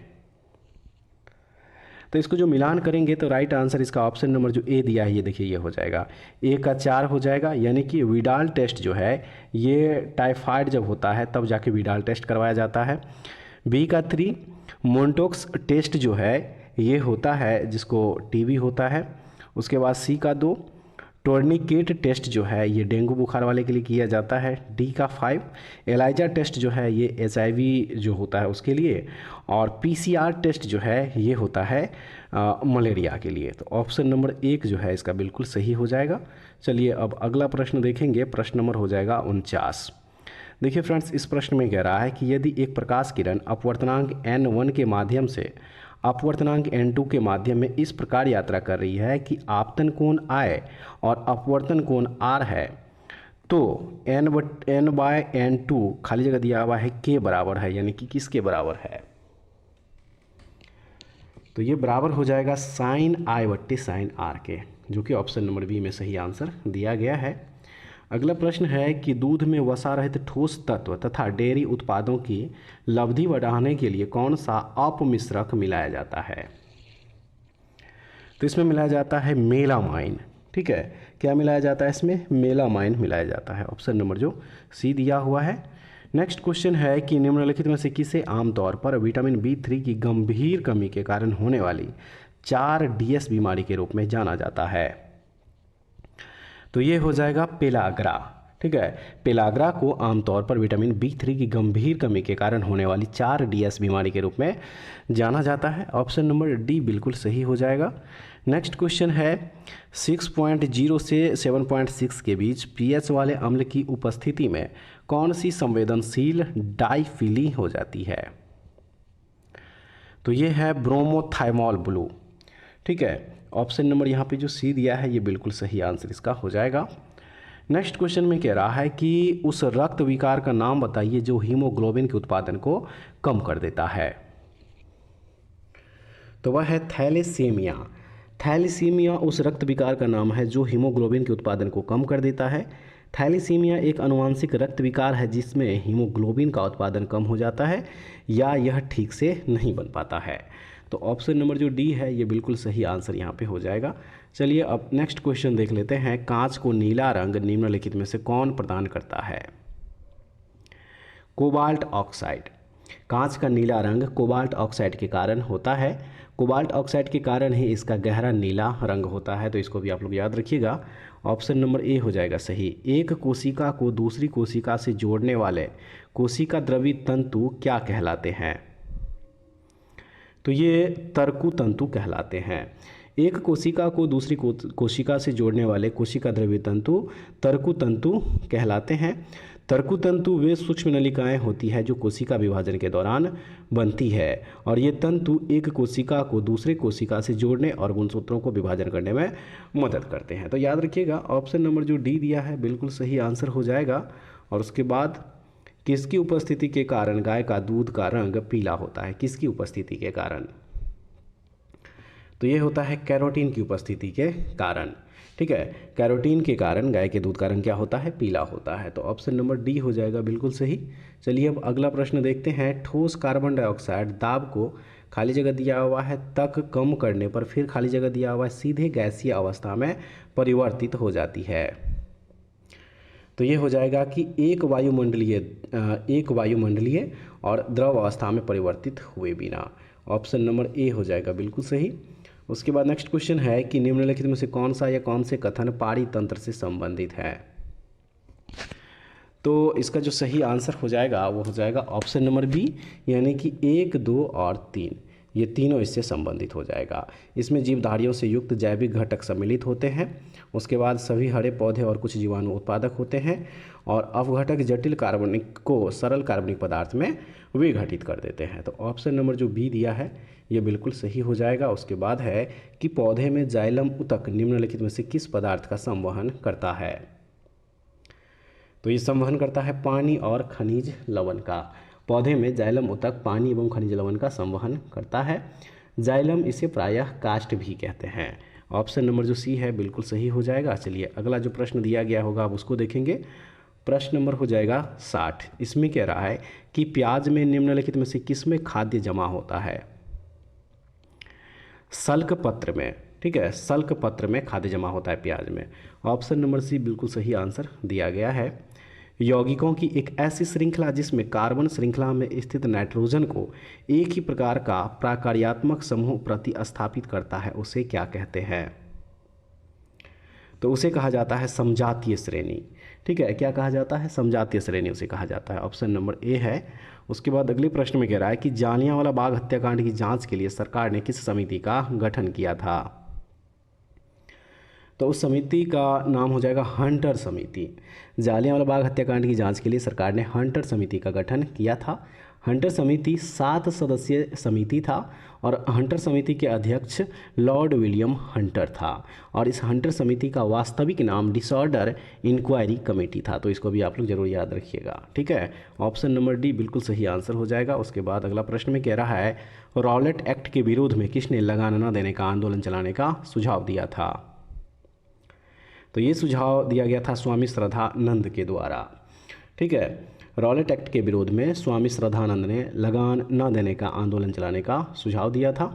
तो इसको जो मिलान करेंगे तो राइट आंसर इसका ऑप्शन नंबर जो ए दिया है ये देखिए ये हो जाएगा, ए का 4 हो जाएगा। यानी कि विडाल टेस्ट जो है ये टाइफाइड जब होता है तब जाके विडाल टेस्ट करवाया जाता है। बी का 3 मोन्टोक्स टेस्ट जो है ये होता है जिसको टीबी होता है। उसके बाद सी का 2 टोर्निकेट टेस्ट जो है ये डेंगू बुखार वाले के लिए किया जाता है। डी का 5 एलाइजा टेस्ट जो है ये HIV जो होता है उसके लिए। और PCR टेस्ट जो है ये होता है मलेरिया के लिए। तो ऑप्शन नंबर 1 जो है इसका बिल्कुल सही हो जाएगा। चलिए अब अगला प्रश्न देखेंगे, प्रश्न नंबर हो जाएगा 49। देखिए फ्रेंड्स, इस प्रश्न में कह रहा है कि यदि एक प्रकाश किरण अपवर्तनांक n1 के माध्यम से अपवर्तनांक n2 के माध्यम में इस प्रकार यात्रा कर रही है कि आपतन कोण I और अपवर्तन कोण R है, तो n/n2 खाली जगह दिया हुआ है के बराबर है, यानी कि किसके बराबर है? तो ये बराबर हो जाएगा sin I/sin R के, जो कि ऑप्शन नंबर बी में सही आंसर दिया गया है। अगला प्रश्न है कि दूध में वसा रहित ठोस तत्व तथा डेयरी उत्पादों की लब्धि बढ़ाने के लिए कौन सा अपमिश्रक मिलाया जाता है? तो इसमें मिलाया जाता है मेलामाइन। ठीक है, क्या मिलाया जाता है इसमें? मेलामाइन मिलाया जाता है। ऑप्शन नंबर जो सी दिया हुआ है। नेक्स्ट क्वेश्चन है कि निम्नलिखित में से किसे आमतौर पर विटामिन B3 की गंभीर कमी के कारण होने वाली 4DS बीमारी के रूप में जाना जाता है? तो ये हो जाएगा पेलाग्रा। ठीक है, पेलाग्रा को आमतौर पर विटामिन B3 की गंभीर कमी के कारण होने वाली 4DS बीमारी के रूप में जाना जाता है। ऑप्शन नंबर डी बिल्कुल सही हो जाएगा। नेक्स्ट क्वेश्चन है 6.0 से 7.6 के बीच pH वाले अम्ल की उपस्थिति में कौन सी संवेदनशील डाइफिली हो जाती है? तो ये है ब्रोमोथाइमॉल ब्लू। ठीक है, ऑप्शन नंबर यहाँ पे जो सी दिया है ये बिल्कुल सही आंसर इसका हो जाएगा। नेक्स्ट क्वेश्चन में कह रहा है कि उस रक्त विकार का नाम बताइए जो हीमोग्लोबिन के उत्पादन को कम कर देता है। तो वह है थैलेसीमिया। थैलेसीमिया उस रक्त विकार का नाम है जो हीमोग्लोबिन के उत्पादन को कम कर देता है। थैलेसीमिया एक आनुवंशिक रक्त विकार है जिसमें हीमोग्लोबिन का उत्पादन कम हो जाता है या यह ठीक से नहीं बन पाता है। तो ऑप्शन नंबर जो डी है ये बिल्कुल सही आंसर यहाँ पे हो जाएगा। चलिए अब नेक्स्ट क्वेश्चन देख लेते हैं। कांच को नीला रंग निम्नलिखित में से कौन प्रदान करता है? Cobalt oxide. कांच का नीला रंग कोबाल्ट ऑक्साइड के कारण होता है। कोबाल्ट ऑक्साइड के कारण ही इसका गहरा नीला रंग होता है, तो इसको भी आप लोग याद रखिएगा। ऑप्शन नंबर ए हो जाएगा सही। एक कोशिका को दूसरी कोशिका से जोड़ने वाले कोशिका द्रवी तंतु क्या कहलाते हैं? तो ये तर्कु तंतु कहलाते हैं। एक कोशिका को दूसरी कोशिका से जोड़ने वाले कोशिका द्रव्य तंतु तर्कु तंतु कहलाते हैं। तर्कु तंतु वे सूक्ष्म नलिकाएं होती है जो कोशिका विभाजन के दौरान बनती है और ये तंतु एक कोशिका को दूसरे कोशिका से जोड़ने और गुणसूत्रों को विभाजन करने में मदद करते हैं। तो याद रखिएगा ऑप्शन नंबर जो डी दिया है बिल्कुल सही आंसर हो जाएगा। और उसके बाद किसकी उपस्थिति के कारण गाय का दूध का रंग पीला होता है? किसकी उपस्थिति के कारण? तो ये होता है कैरोटीन की उपस्थिति के कारण। ठीक है, कैरोटीन के कारण गाय के दूध का रंग क्या होता है? पीला होता है। तो ऑप्शन नंबर डी हो जाएगा बिल्कुल सही। चलिए अब अगला प्रश्न देखते हैं। ठोस कार्बन डाइऑक्साइड दाब को खाली जगह दिया हुआ है तक कम करने पर फिर खाली जगह दिया हुआ है सीधे गैसीय अवस्था में परिवर्तित हो जाती है। तो ये हो जाएगा कि एक वायुमंडलीय और द्रव अवस्था में परिवर्तित हुए बिना। ऑप्शन नंबर ए हो जाएगा बिल्कुल सही। उसके बाद नेक्स्ट क्वेश्चन है कि निम्नलिखित में से कौन सा या कौन से कथन पारी तंत्र से संबंधित है? तो इसका जो सही आंसर हो जाएगा वो हो जाएगा ऑप्शन नंबर बी, यानी कि 1, 2 और 3 ये तीनों इससे संबंधित हो जाएगा। इसमें जीवधारियों से युक्त जैविक घटक सम्मिलित होते हैं। उसके बाद सभी हरे पौधे और कुछ जीवाणु उत्पादक होते हैं और अवघटक जटिल कार्बनिक को सरल कार्बनिक पदार्थ में विघटित कर देते हैं। तो ऑप्शन नंबर जो बी दिया है ये बिल्कुल सही हो जाएगा। उसके बाद है कि पौधे में जाइलम ऊतक निम्नलिखित में से किस पदार्थ का संवहन करता है? तो ये संवहन करता है पानी और खनिज लवण का। पौधे में जाइलम ऊतक पानी एवं खनिज लवण का संवहन करता है। जाइलम इसे प्रायः काष्ठ भी कहते हैं। ऑप्शन नंबर जो सी है बिल्कुल सही हो जाएगा। चलिए अगला जो प्रश्न दिया गया होगा आप उसको देखेंगे। प्रश्न नंबर हो जाएगा 60। इसमें कह रहा है कि प्याज में निम्नलिखित में से किस में खाद्य जमा होता है? सल्क पत्र में, ठीक है, सल्क पत्र में खाद्य जमा होता है प्याज में। ऑप्शन नंबर सी बिल्कुल सही आंसर दिया गया है। यौगिकों की एक ऐसी श्रृंखला जिसमें कार्बन श्रृंखला में स्थित नाइट्रोजन को एक ही प्रकार का प्रकार्यात्मक समूह प्रतिस्थापित करता है, उसे क्या कहते हैं? तो उसे कहा जाता है समजातीय श्रेणी। ठीक है, क्या कहा जाता है? समजातीय श्रेणी उसे कहा जाता है। ऑप्शन नंबर ए है। उसके बाद अगले प्रश्न में कह रहा है कि जालियांवाला बाग हत्याकांड की जांच के लिए सरकार ने किस समिति का गठन किया था? तो उस समिति का नाम हो जाएगा हंटर समिति। जालियांवाला बाग हत्याकांड की जांच के लिए सरकार ने हंटर समिति का गठन किया था। हंटर समिति 7 सदस्यीय समिति था और हंटर समिति के अध्यक्ष लॉर्ड विलियम हंटर था और इस हंटर समिति का वास्तविक नाम डिसऑर्डर इंक्वायरी कमेटी था। तो इसको भी आप लोग जरूर याद रखिएगा। ठीक है, ऑप्शन नंबर डी बिल्कुल सही आंसर हो जाएगा। उसके बाद अगला प्रश्न में कह रहा है रॉलेट एक्ट के विरोध में किसने लगान न देने का आंदोलन चलाने का सुझाव दिया था? तो ये सुझाव दिया गया था स्वामी श्रद्धानंद के द्वारा। ठीक है, रॉलेट एक्ट के विरोध में स्वामी श्रद्धानंद ने लगान न देने का आंदोलन चलाने का सुझाव दिया था।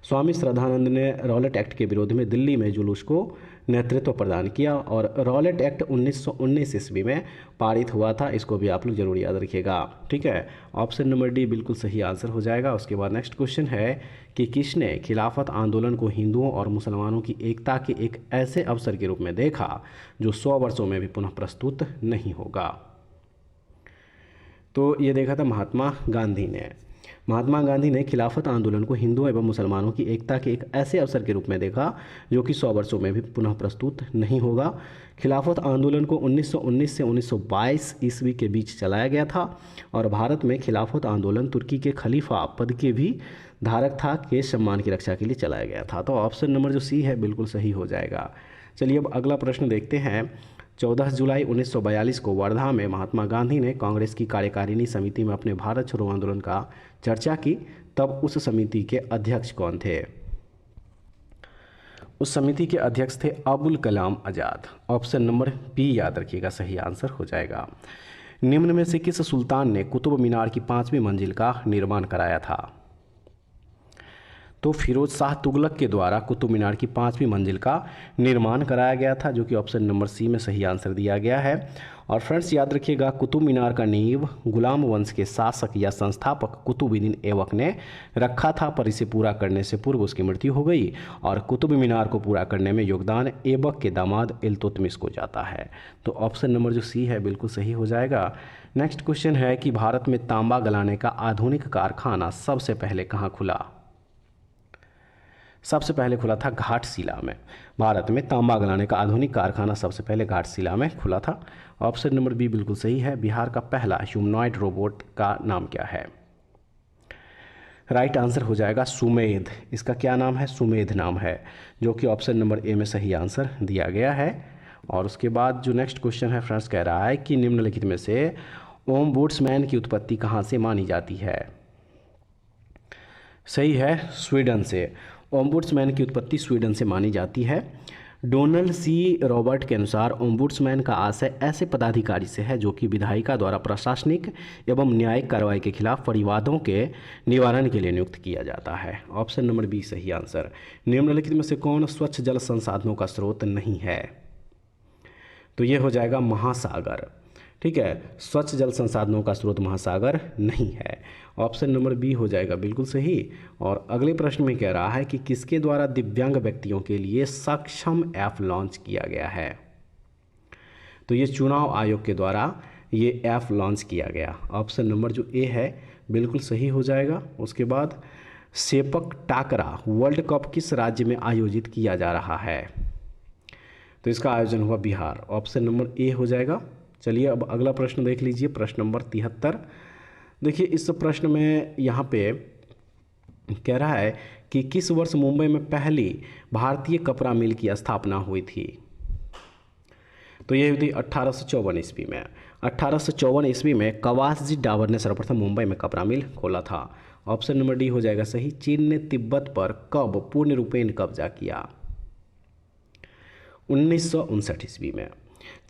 स्वामी श्रद्धानंद ने रॉलेट एक्ट के विरोध में दिल्ली में जुलूस को नेतृत्व प्रदान किया और रॉलेट एक्ट 1919 ईस्वी में पारित हुआ था। इसको भी आप लोग जरूर याद रखिएगा। ठीक है, ऑप्शन नंबर डी बिल्कुल सही आंसर हो जाएगा। उसके बाद नेक्स्ट क्वेश्चन है कि किसने खिलाफत आंदोलन को हिंदुओं और मुसलमानों की एकता के एक ऐसे अवसर के रूप में देखा जो 100 वर्षों में भी पुनः प्रस्तुत नहीं होगा? तो ये देखा था महात्मा गांधी ने। महात्मा गांधी ने खिलाफत आंदोलन को हिंदुओं एवं मुसलमानों की एकता के एक ऐसे अवसर के रूप में देखा जो कि 100 वर्षों में भी पुनः प्रस्तुत नहीं होगा। खिलाफत आंदोलन को 1919 से 1922 ईस्वी के बीच चलाया गया था और भारत में खिलाफत आंदोलन तुर्की के खलीफा पद के भी धारक था के सम्मान की रक्षा के लिए चलाया गया था। तो ऑप्शन नंबर जो सी है बिल्कुल सही हो जाएगा। चलिए अब अगला प्रश्न देखते हैं। 14 जुलाई 1942 को वर्धा में महात्मा गांधी ने कांग्रेस की कार्यकारिणी समिति में अपने भारत छोड़ो आंदोलन का चर्चा की। तब उस समिति के अध्यक्ष कौन थे? उस समिति के अध्यक्ष थे Abul Kalam Azad. Option number B याद रखिएगा, सही आंसर हो जाएगा। निम्न में से किस सुल्तान ने कुतुब मीनार की 5वीं मंजिल का निर्माण कराया था? तो फिरोज शाह तुगलक के द्वारा कुतुब मीनार की 5वीं मंजिल का निर्माण कराया गया था, जो कि ऑप्शन नंबर सी में सही आंसर दिया गया है। और फ्रेंड्स याद रखिएगा, कुतुब मीनार का नींव गुलाम वंश के शासक या संस्थापक कुतुबुद्दीन ऐबक ने रखा था, पर इसे पूरा करने से पूर्व उसकी मृत्यु हो गई और कुतुब मीनार को पूरा करने में योगदान ऐबक के दामाद इल्तुतमिश को जाता है। तो ऑप्शन नंबर जो सी है बिल्कुल सही हो जाएगा। नेक्स्ट क्वेश्चन है कि भारत में तांबा गलाने का आधुनिक कारखाना सबसे पहले कहाँ खुला? सबसे पहले खुला था घाटशिला में। भारत में तांबा गलाने का आधुनिक कारखाना सबसे पहले घाटशिला में खुला था। ऑप्शन नंबर बी बिल्कुल सही है। बिहार का पहला ह्यूमनॉइड रोबोट का नाम क्या है? राइट आंसर हो जाएगा सुमेध। इसका क्या नाम है? सुमेध नाम है, जो कि ऑप्शन नंबर ए में सही आंसर दिया गया है। और उसके बाद जो नेक्स्ट क्वेश्चन है फ्रेंड्स, कह रहा है कि निम्नलिखित में से ओम्बुड्समैन की उत्पत्ति कहाँ से मानी जाती है? सही है, स्वीडन से। ओम्बुड्समैन की उत्पत्ति स्वीडन से मानी जाती है। डोनाल्ड सी रॉबर्ट के अनुसार ओम्बुड्समैन का आशय ऐसे पदाधिकारी से है जो कि विधायिका द्वारा प्रशासनिक एवं न्यायिक कार्रवाई के खिलाफ परिवादों के निवारण के लिए नियुक्त किया जाता है। ऑप्शन नंबर बी सही आंसर। निम्नलिखित में से कौन स्वच्छ जल संसाधनों का स्रोत नहीं है? तो ये हो जाएगा महासागर। ठीक है, स्वच्छ जल संसाधनों का स्रोत महासागर नहीं है। ऑप्शन नंबर बी हो जाएगा बिल्कुल सही। और अगले प्रश्न में कह रहा है कि किसके द्वारा दिव्यांग व्यक्तियों के लिए सक्षम ऐप लॉन्च किया गया है? तो ये चुनाव आयोग के द्वारा ये ऐप लॉन्च किया गया। ऑप्शन नंबर जो ए है बिल्कुल सही हो जाएगा। उसके बाद सेपक टाकरा वर्ल्ड कप किस राज्य में आयोजित किया जा रहा है? तो इसका आयोजन हुआ बिहार। ऑप्शन नंबर ए हो जाएगा। चलिए अब अगला प्रश्न देख लीजिए, प्रश्न नंबर 73। देखिए इस प्रश्न में यहाँ पे कह रहा है कि किस वर्ष मुंबई में पहली भारतीय कपड़ा मिल की स्थापना हुई थी? तो ये हुई थी 1854 ईस्वी में। 1854 ईस्वी में कवासजी डावर ने सर्वप्रथम मुंबई में कपड़ा मिल खोला था। ऑप्शन नंबर डी हो जाएगा सही। चीन ने तिब्बत पर कब पूर्ण रूपेण कब्जा किया? 1959 ईस्वी में।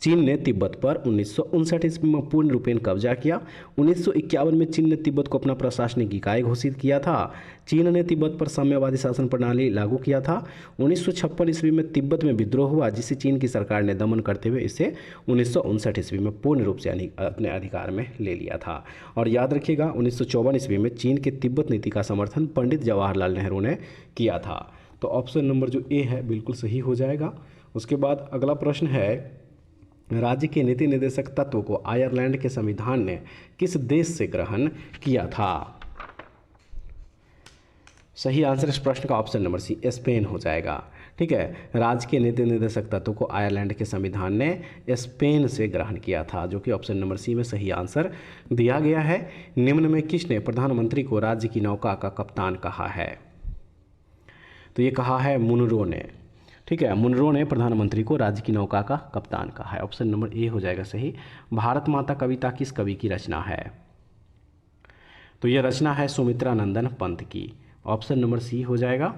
चीन ने तिब्बत पर 1959 ईस्वी में पूर्ण रूपेण कब्जा किया। 1951 में चीन ने तिब्बत को अपना प्रशासनिक इकाई घोषित किया था। चीन ने तिब्बत पर साम्यवादी शासन प्रणाली लागू किया था। 1956 ईस्वी में तिब्बत में विद्रोह हुआ, जिसे चीन की सरकार ने दमन करते हुए इसे 1959 ईस्वी में पूर्ण रूप से अपने अधिकार में ले लिया था। और याद रखिएगा 1954 ईस्वी में चीन के तिब्बत नीति का समर्थन पंडित जवाहरलाल नेहरू ने किया था। तो ऑप्शन नंबर जो ए है बिल्कुल सही हो जाएगा। उसके बाद अगला प्रश्न है, राज्य के नीति निर्देशक तत्व को आयरलैंड के संविधान ने किस देश से ग्रहण किया था? सही आंसर इस प्रश्न का ऑप्शन नंबर सी, स्पेन हो जाएगा। ठीक है, राज्य के नीति निर्देशक तत्व को आयरलैंड के संविधान ने स्पेन से ग्रहण किया था, जो कि ऑप्शन नंबर सी में सही आंसर दिया गया है। निम्न में किसने प्रधानमंत्री को राज्य की नौका का कप्तान कहा है? तो ये कहा है मुनरो ने। ठीक है, मुनरो ने प्रधानमंत्री को राज्य की नौका का कप्तान कहा है। ऑप्शन नंबर ए हो जाएगा सही। भारत माता कविता किस कवि की रचना है? तो यह रचना है सुमित्रा नंदन पंत की। ऑप्शन नंबर सी हो जाएगा।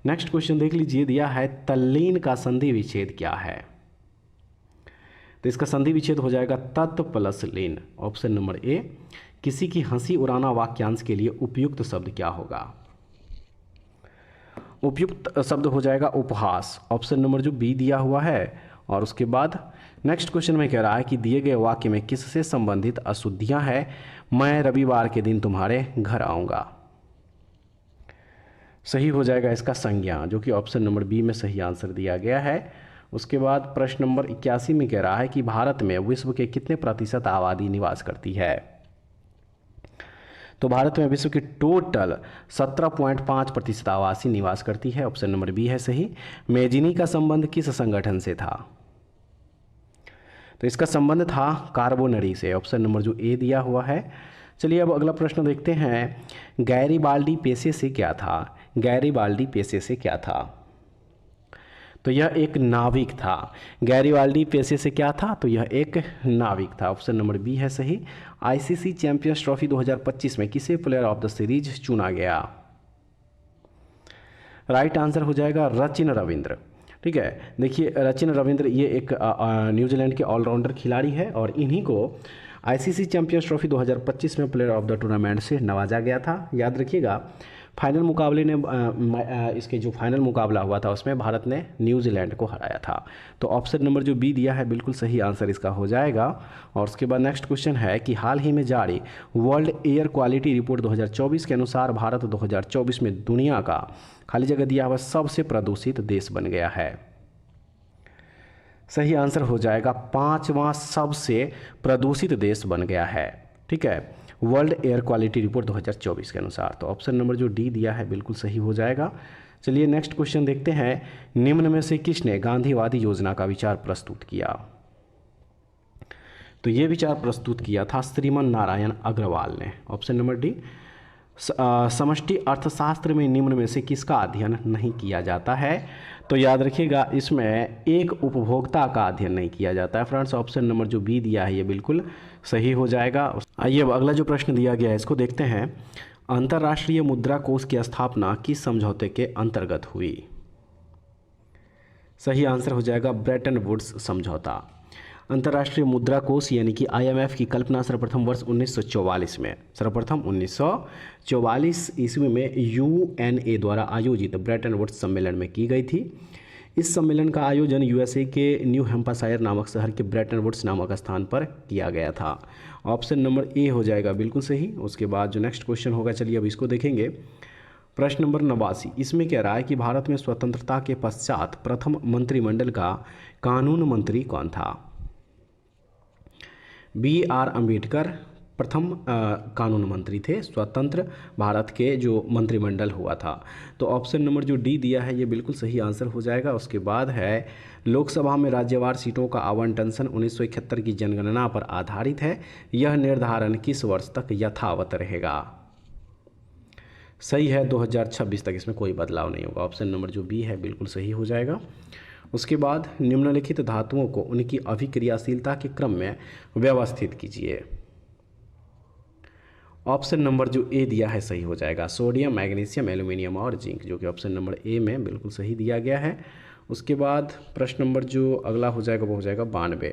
नेक्स्ट क्वेश्चन देख लीजिए, दिया है तल्लीन का संधि विच्छेद क्या है? तो इसका संधि विच्छेद हो जाएगा तत् प्लस लीन। ऑप्शन नंबर ए। किसी की हंसी उड़ाना वाक्यांश के लिए उपयुक्त शब्द क्या होगा? उपयुक्त शब्द हो जाएगा उपहास। ऑप्शन नंबर जो बी दिया हुआ है। और उसके बाद नेक्स्ट क्वेश्चन में कह रहा है कि दिए गए वाक्य में किससे संबंधित अशुद्धियां हैं? मैं रविवार के दिन तुम्हारे घर आऊँगा। सही हो जाएगा इसका संज्ञा, जो कि ऑप्शन नंबर बी में सही आंसर दिया गया है। उसके बाद प्रश्न नंबर 81 में कह रहा है कि भारत में विश्व के कितने प्रतिशत आबादी निवास करती है? तो भारत में विश्व की टोटल 17.5% आबादी निवास करती है। ऑप्शन नंबर बी है सही। मेजिनी का संबंध किस संगठन से था? तो इसका संबंध था कार्बोनरी से। ऑप्शन नंबर जो ए दिया हुआ है। चलिए अब अगला प्रश्न देखते हैं, गैरीबाल्डी पेशे से क्या था? गैरीबाल्डी पेशे से क्या था? तो यह एक नाविक था। गैरीबाल्डी पेशे से क्या था? तो यह एक नाविक था। ऑप्शन नंबर बी है सही। आईसीसी चैंपियंस ट्रॉफी 2025 में किसे प्लेयर ऑफ द सीरीज चुना गया? राइट आंसर हो जाएगा रचिन रविंद्र। ठीक है, देखिए रचिन रविंद्र ये एक न्यूजीलैंड के ऑलराउंडर खिलाड़ी है और इन्हीं को आईसीसी चैंपियंस ट्रॉफी 2025 में प्लेयर ऑफ द टूर्नामेंट से नवाजा गया था। याद रखिएगा फाइनल मुकाबले ने इसके जो फाइनल मुकाबला हुआ था उसमें भारत ने न्यूजीलैंड को हराया था। तो ऑप्शन नंबर जो बी दिया है बिल्कुल सही आंसर इसका हो जाएगा। और उसके बाद नेक्स्ट क्वेश्चन है कि हाल ही में जारी वर्ल्ड एयर क्वालिटी रिपोर्ट 2024 के अनुसार भारत 2024 में दुनिया का खाली जगह दिया हुआ सबसे प्रदूषित देश बन गया है। सही आंसर हो जाएगा 5वां सबसे प्रदूषित देश बन गया है। ठीक है, वर्ल्ड एयर क्वालिटी रिपोर्ट 2024 के अनुसार। तो ऑप्शन नंबर जो डी दिया है बिल्कुल सही हो जाएगा। चलिए नेक्स्ट क्वेश्चन देखते हैं, निम्न में से किसने गांधीवादी योजना का विचार प्रस्तुत किया? तो ये विचार प्रस्तुत किया था श्रीमन नारायण अग्रवाल ने। Option number D. समष्टि अर्थशास्त्र में निम्न में से किसका अध्ययन नहीं किया जाता है? तो याद रखिएगा इसमें एक उपभोक्ता का अध्ययन नहीं किया जाता है फ्रेंड्स। ऑप्शन नंबर जो बी दिया है ये बिल्कुल सही हो जाएगा। आइए अब अगला जो प्रश्न दिया गया है इसको देखते हैं, अंतर्राष्ट्रीय मुद्रा कोष की स्थापना किस समझौते के अंतर्गत हुई? सही आंसर हो जाएगा ब्रेटन वुड्स समझौता। अंतर्राष्ट्रीय मुद्रा कोष यानी कि आईएमएफ की कल्पना सर्वप्रथम वर्ष 1944 में, सर्वप्रथम 1944 ईस्वी में यूएनए द्वारा आयोजित ब्रेटन वुड्स सम्मेलन में की गई थी। इस सम्मेलन का आयोजन यूएसए के न्यू हैम्पशायर नामक शहर के ब्रेटन वुड्स नामक स्थान पर किया गया था। ऑप्शन नंबर ए हो जाएगा बिल्कुल सही। उसके बाद जो नेक्स्ट क्वेश्चन होगा, चलिए अब इसको देखेंगे। प्रश्न नंबर 89 इसमें कह रहा है कि भारत में स्वतंत्रता के पश्चात प्रथम मंत्रिमंडल का कानून मंत्री कौन था? BR अम्बेडकर प्रथम कानून मंत्री थे स्वतंत्र भारत के जो मंत्रिमंडल हुआ था। तो ऑप्शन नंबर जो डी दिया है ये बिल्कुल सही आंसर हो जाएगा। उसके बाद है लोकसभा में राज्यवार सीटों का आवंटन सन 1971 की जनगणना पर आधारित है। यह निर्धारण किस वर्ष तक यथावत रहेगा? सही है 2026 तक, इसमें कोई बदलाव नहीं होगा। ऑप्शन नंबर जो बी है बिल्कुल सही हो जाएगा। उसके बाद निम्नलिखित धातुओं को उनकी अभिक्रियाशीलता के क्रम में व्यवस्थित कीजिए। ऑप्शन नंबर जो ए दिया है सही हो जाएगा, सोडियम, मैग्नीशियम, एल्यूमिनियम और जिंक, जो कि ऑप्शन नंबर ए में बिल्कुल सही दिया गया है। उसके बाद प्रश्न नंबर जो अगला हो जाएगा वो हो जाएगा 92।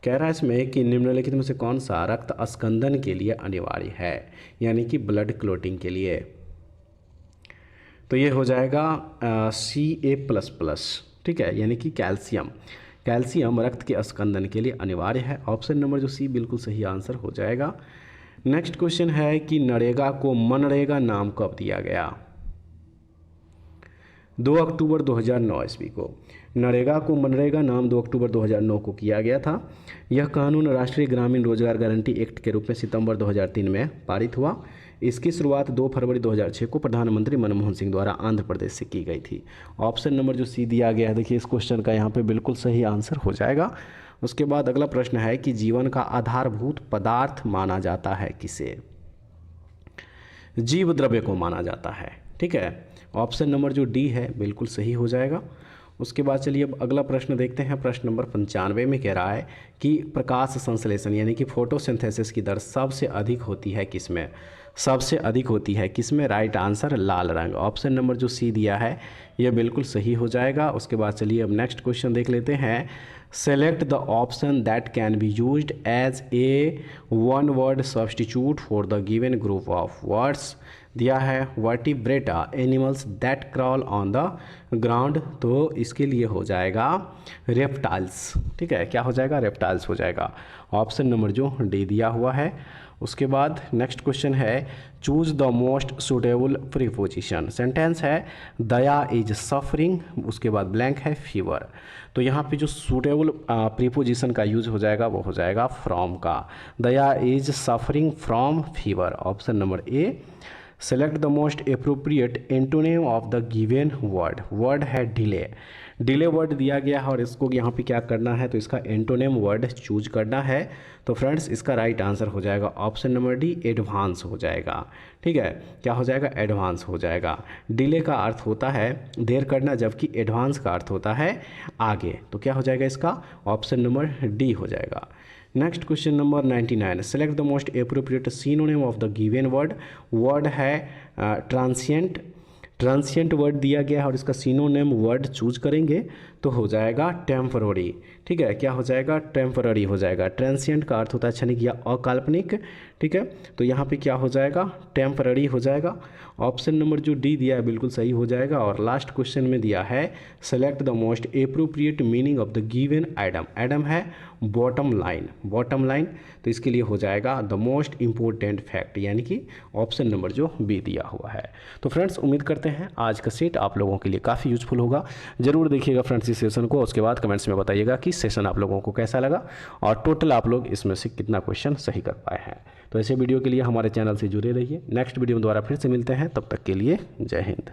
कह रहा है इसमें कि निम्नलिखित में से कौन सा रक्त अस्कंदन के लिए अनिवार्य है, यानी कि ब्लड क्लोटिंग के लिए। तो ये हो जाएगा Ca++, ठीक है, यानी कि कैल्शियम। कैल्शियम रक्त के अस्कंदन के लिए अनिवार्य है। ऑप्शन नंबर जो सी बिल्कुल सही आंसर हो जाएगा। नेक्स्ट क्वेश्चन है कि नरेगा को मनरेगा नाम कब दिया गया। 2 अक्टूबर 2009 ईस्वी को नरेगा को मनरेगा नाम 2 अक्टूबर 2009 को किया गया था। यह कानून राष्ट्रीय ग्रामीण रोजगार गारंटी एक्ट के रूप में सितंबर 2003 में पारित हुआ। इसकी शुरुआत 2 फरवरी 2006 को प्रधानमंत्री मनमोहन सिंह द्वारा आंध्र प्रदेश से की गई थी। ऑप्शन नंबर जो सी दिया गया है, देखिए इस क्वेश्चन का यहाँ पे बिल्कुल सही आंसर हो जाएगा। उसके बाद अगला प्रश्न है कि जीवन का आधारभूत पदार्थ माना जाता है किसे। जीव द्रव्य को माना जाता है, ठीक है। ऑप्शन नंबर जो डी है बिल्कुल सही हो जाएगा। उसके बाद चलिए अब अगला प्रश्न देखते हैं। प्रश्न नंबर 95 में कह रहा है कि प्रकाश संश्लेषण यानी कि फोटोसिंथेसिस की दर सबसे अधिक होती है किसमें। सबसे अधिक होती है किसमें। राइट आंसर लाल रंग। ऑप्शन नंबर जो सी दिया है यह बिल्कुल सही हो जाएगा। उसके बाद चलिए अब नेक्स्ट क्वेश्चन देख लेते हैं। Select the option that can be used as a one word substitute for the given group of words. दिया है vertebrata animals that crawl on the ground, तो इसके लिए हो जाएगा रेप्टाइल्स, ठीक है। क्या हो जाएगा, रेप्टाइल्स हो जाएगा। ऑप्शन नंबर जो डी दिया हुआ है। उसके बाद नेक्स्ट क्वेश्चन है choose the most suitable preposition. Sentence है दया इज सफरिंग, उसके बाद ब्लैंक है फीवर। तो यहाँ पे जो सूटेबल प्रीपोजिशन का यूज हो जाएगा वो हो जाएगा फ्रॉम का। Daya is suffering from fever. Option number A. Select the most appropriate antonym of the given word. Word है डिले। डिले वर्ड दिया गया है और इसको यहाँ पे क्या करना है, तो इसका एंटोनिम वर्ड चूज करना है। तो फ्रेंड्स इसका राइट आंसर हो जाएगा ऑप्शन नंबर डी एडवांस हो जाएगा, ठीक है। क्या हो जाएगा, एडवांस हो जाएगा। डिले का अर्थ होता है देर करना, जबकि एडवांस का अर्थ होता है आगे। तो क्या हो जाएगा इसका, ऑप्शन नंबर डी हो जाएगा। Next question number 99। Select the most appropriate synonym of the given word. Word है ट्रांसिएंट। ट्रांसिएंट वर्ड दिया गया है और इसका सिनोनिम वर्ड चूज करेंगे तो हो जाएगा टेम्पररी, ठीक है। क्या हो जाएगा, टेम्पररी हो जाएगा। ट्रांसिएंट का अर्थ होता है क्षणिक या अकाल्पनिक, ठीक है। तो यहाँ पे क्या हो जाएगा, टेम्पररी हो जाएगा। ऑप्शन नंबर जो डी दिया है बिल्कुल सही हो जाएगा। और लास्ट क्वेश्चन में दिया है select the most appropriate meaning of the given Adam. Adam है बॉटम लाइन, बॉटम लाइन। तो इसके लिए हो जाएगा द मोस्ट इम्पोर्टेंट फैक्ट, यानी कि ऑप्शन नंबर जो बी दिया हुआ है। तो फ्रेंड्स उम्मीद करते हैं आज का सेट आप लोगों के लिए काफ़ी यूजफुल होगा। जरूर देखिएगा फ्रेंड्स इस सेशन को। उसके बाद कमेंट्स में बताइएगा कि सेशन आप लोगों को कैसा लगा और टोटल आप लोग इसमें से कितना क्वेश्चन सही कर पाए हैं। तो ऐसे वीडियो के लिए हमारे चैनल से जुड़े रहिए। नेक्स्ट वीडियो में दोबारा फिर से मिलते हैं, तब तक के लिए जय हिंद।